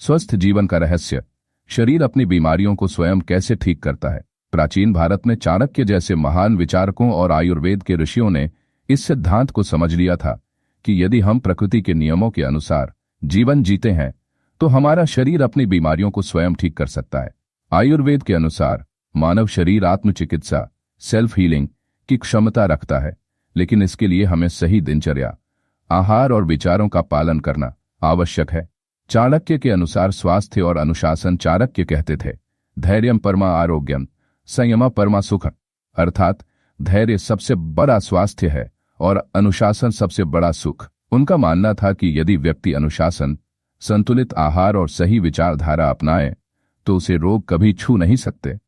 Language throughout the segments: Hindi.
स्वस्थ जीवन का रहस्य। शरीर अपनी बीमारियों को स्वयं कैसे ठीक करता है। प्राचीन भारत में चाणक्य जैसे महान विचारकों और आयुर्वेद के ऋषियों ने इस सिद्धांत को समझ लिया था कि यदि हम प्रकृति के नियमों के अनुसार जीवन जीते हैं तो हमारा शरीर अपनी बीमारियों को स्वयं ठीक कर सकता है। आयुर्वेद के अनुसार मानव शरीर आत्मचिकित्सा सेल्फ हीलिंग की क्षमता रखता है, लेकिन इसके लिए हमें सही दिनचर्या, आहार और विचारों का पालन करना आवश्यक है। चाणक्य के अनुसार स्वास्थ्य और अनुशासन। चाणक्य कहते थे, धैर्यम परमा आरोग्यम संयमा परमा सुख, अर्थात धैर्य सबसे बड़ा स्वास्थ्य है और अनुशासन सबसे बड़ा सुख। उनका मानना था कि यदि व्यक्ति अनुशासन, संतुलित आहार और सही विचारधारा अपनाए तो उसे रोग कभी छू नहीं सकते।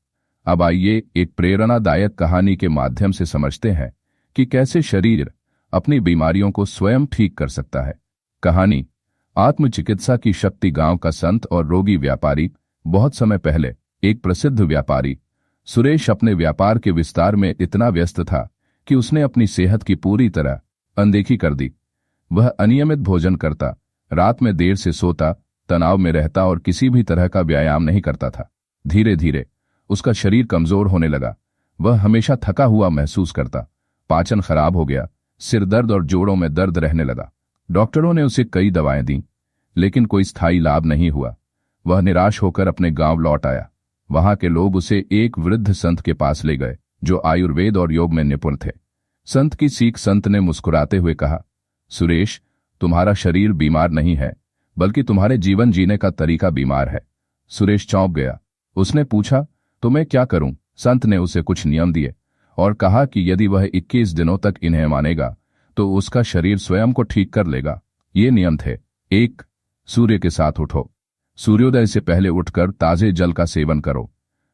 अब आइए एक प्रेरणादायक कहानी के माध्यम से समझते हैं कि कैसे शरीर अपनी बीमारियों को स्वयं ठीक कर सकता है। कहानी, आत्मचिकित्सा की शक्ति। गांव का संत और रोगी व्यापारी। बहुत समय पहले एक प्रसिद्ध व्यापारी सुरेश अपने व्यापार के विस्तार में इतना व्यस्त था कि उसने अपनी सेहत की पूरी तरह अनदेखी कर दी। वह अनियमित भोजन करता, रात में देर से सोता, तनाव में रहता और किसी भी तरह का व्यायाम नहीं करता था। धीरे धीरे उसका शरीर कमजोर होने लगा। वह हमेशा थका हुआ महसूस करता, पाचन खराब हो गया, सिर दर्द और जोड़ों में दर्द रहने लगा। डॉक्टरों ने उसे कई दवाएं दी, लेकिन कोई स्थायी लाभ नहीं हुआ। वह निराश होकर अपने गांव लौट आया। वहां के लोग उसे एक वृद्ध संत के पास ले गए जो आयुर्वेद और योग में निपुण थे। संत की सीख। संत ने मुस्कुराते हुए कहा, सुरेश, तुम्हारा शरीर बीमार नहीं है, बल्कि तुम्हारे जीवन जीने का तरीका बीमार है। सुरेश चौंक गया। उसने पूछा, तो मैं क्या करूं? संत ने उसे कुछ नियम दिए और कहा कि यदि वह 21 दिनों तक इन्हें मानेगा तो उसका शरीर स्वयं को ठीक कर लेगा। ये नियम थे। 1. सूर्य के साथ उठो, सूर्योदय से पहले उठकर ताजे जल का सेवन करो।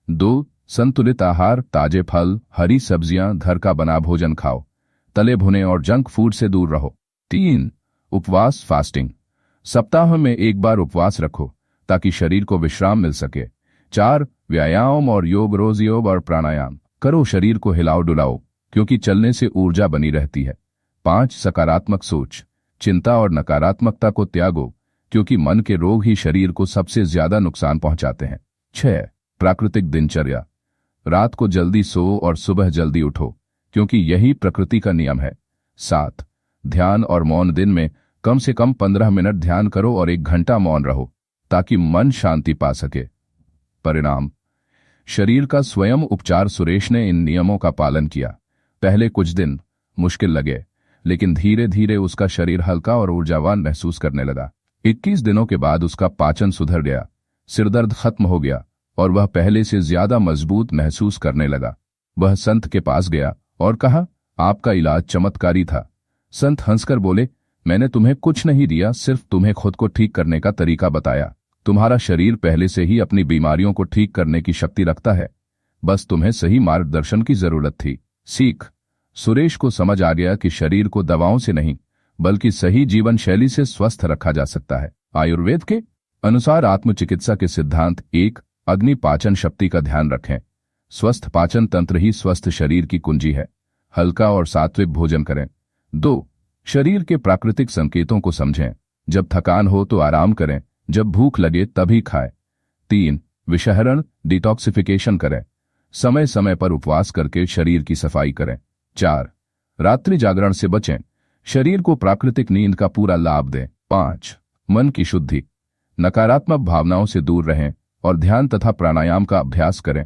2. संतुलित आहार, ताजे फल, हरी सब्जियां, घर का बना भोजन खाओ, तले भुने और जंक फूड से दूर रहो। 3. उपवास, फास्टिंग, सप्ताह में एक बार उपवास रखो ताकि शरीर को विश्राम मिल सके। 4. व्यायाम और योग, रोज योग और प्राणायाम करो, शरीर को हिलाओ डुलाओ क्योंकि चलने से ऊर्जा बनी रहती है। 5. सकारात्मक सोच, चिंता और नकारात्मकता को त्यागो क्योंकि मन के रोग ही शरीर को सबसे ज्यादा नुकसान पहुंचाते हैं। 6. प्राकृतिक दिनचर्या, रात को जल्दी सो और सुबह जल्दी उठो क्योंकि यही प्रकृति का नियम है। 7. ध्यान और मौन, दिन में कम से कम 15 मिनट ध्यान करो और 1 घंटा मौन रहो ताकि मन शांति पा सके। परिणाम, शरीर का स्वयं उपचार। सुरेश ने इन नियमों का पालन किया। पहले कुछ दिन मुश्किल लगे, लेकिन धीरे धीरे उसका शरीर हल्का और ऊर्जावान महसूस करने लगा। 21 दिनों के बाद उसका पाचन सुधर गया, सिरदर्द खत्म हो गया और वह पहले से ज्यादा मजबूत महसूस करने लगा। वह संत के पास गया और कहा, आपका इलाज चमत्कारी था। संत हंसकर बोले, मैंने तुम्हें कुछ नहीं दिया, सिर्फ तुम्हें खुद को ठीक करने का तरीका बताया। तुम्हारा शरीर पहले से ही अपनी बीमारियों को ठीक करने की शक्ति रखता है, बस तुम्हें सही मार्गदर्शन की जरूरत थी। सीख। सुरेश को समझ आ गया कि शरीर को दवाओं से नहीं बल्कि सही जीवन शैली से स्वस्थ रखा जा सकता है। आयुर्वेद के अनुसार आत्मचिकित्सा के सिद्धांत। 1. अग्नि पाचन शक्ति का ध्यान रखें। स्वस्थ पाचन तंत्र ही स्वस्थ शरीर की कुंजी है। हल्का और सात्विक भोजन करें। 2. शरीर के प्राकृतिक संकेतों को समझें। जब थकान हो तो आराम करें, जब भूख लगे तभी खाएं। 3. विषहरण, डिटॉक्सिफिकेशन करें। समय समय पर उपवास करके शरीर की सफाई करें। 4. रात्रि जागरण से बचें, शरीर को प्राकृतिक नींद का पूरा लाभ दें। 5. मन की शुद्धि, नकारात्मक भावनाओं से दूर रहें और ध्यान तथा प्राणायाम का अभ्यास करें।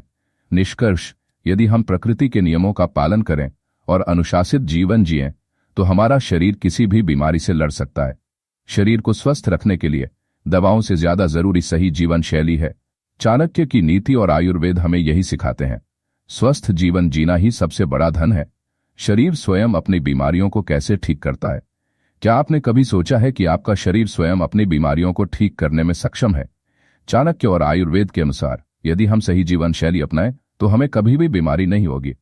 निष्कर्ष, यदि हम प्रकृति के नियमों का पालन करें और अनुशासित जीवन जिएं तो हमारा शरीर किसी भी बीमारी से लड़ सकता है। शरीर को स्वस्थ रखने के लिए दवाओं से ज्यादा जरूरी सही जीवन शैली है। चाणक्य की नीति और आयुर्वेद हमें यही सिखाते हैं। स्वस्थ जीवन जीना ही सबसे बड़ा धन है। शरीर स्वयं अपनी बीमारियों को कैसे ठीक करता है? क्या आपने कभी सोचा है कि आपका शरीर स्वयं अपनी बीमारियों को ठीक करने में सक्षम है? चाणक्य और आयुर्वेद के अनुसार यदि हम सही जीवन शैली अपनाएं तो हमें कभी भी बीमारी नहीं होगी।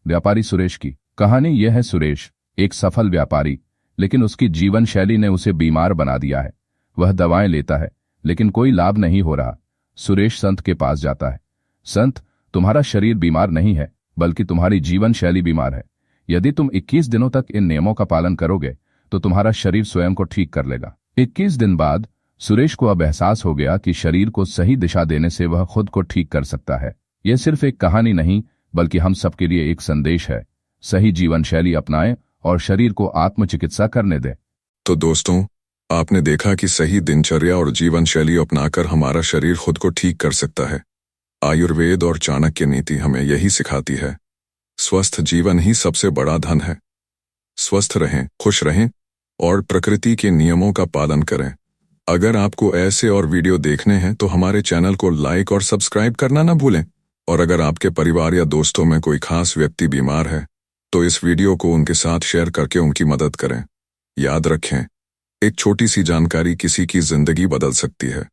व्यापारी सुरेश की कहानी यह है। सुरेश एक सफल व्यापारी, लेकिन उसकी जीवन शैली ने उसे बीमार बना दिया है। वह दवाएं लेता है लेकिन कोई लाभ नहीं हो रहा। सुरेश संत के पास जाता है। संत, तुम्हारा शरीर बीमार नहीं है बल्कि तुम्हारी जीवन शैली बीमार है। यदि तुम 21 दिनों तक इन नियमों का पालन करोगे तो तुम्हारा शरीर स्वयं को ठीक कर लेगा। 21 दिन बाद सुरेश को अब एहसास हो गया कि शरीर को सही दिशा देने से वह खुद को ठीक कर सकता है। यह सिर्फ एक कहानी नहीं, बल्कि हम सबके लिए एक संदेश है। सही जीवन शैली अपनाएं और शरीर को आत्मचिकित्सा करने दें। तो दोस्तों, आपने देखा कि सही दिनचर्या और जीवन शैली अपनाकर हमारा शरीर खुद को ठीक कर सकता है। आयुर्वेद और चाणक्य नीति हमें यही सिखाती है। स्वस्थ जीवन ही सबसे बड़ा धन है। स्वस्थ रहें, खुश रहें और प्रकृति के नियमों का पालन करें। अगर आपको ऐसे और वीडियो देखने हैं तो हमारे चैनल को लाइक और सब्सक्राइब करना ना भूलें। और अगर आपके परिवार या दोस्तों में कोई खास व्यक्ति बीमार है तो इस वीडियो को उनके साथ शेयर करके उनकी मदद करें। याद रखें, एक छोटी सी जानकारी किसी की जिंदगी बदल सकती है।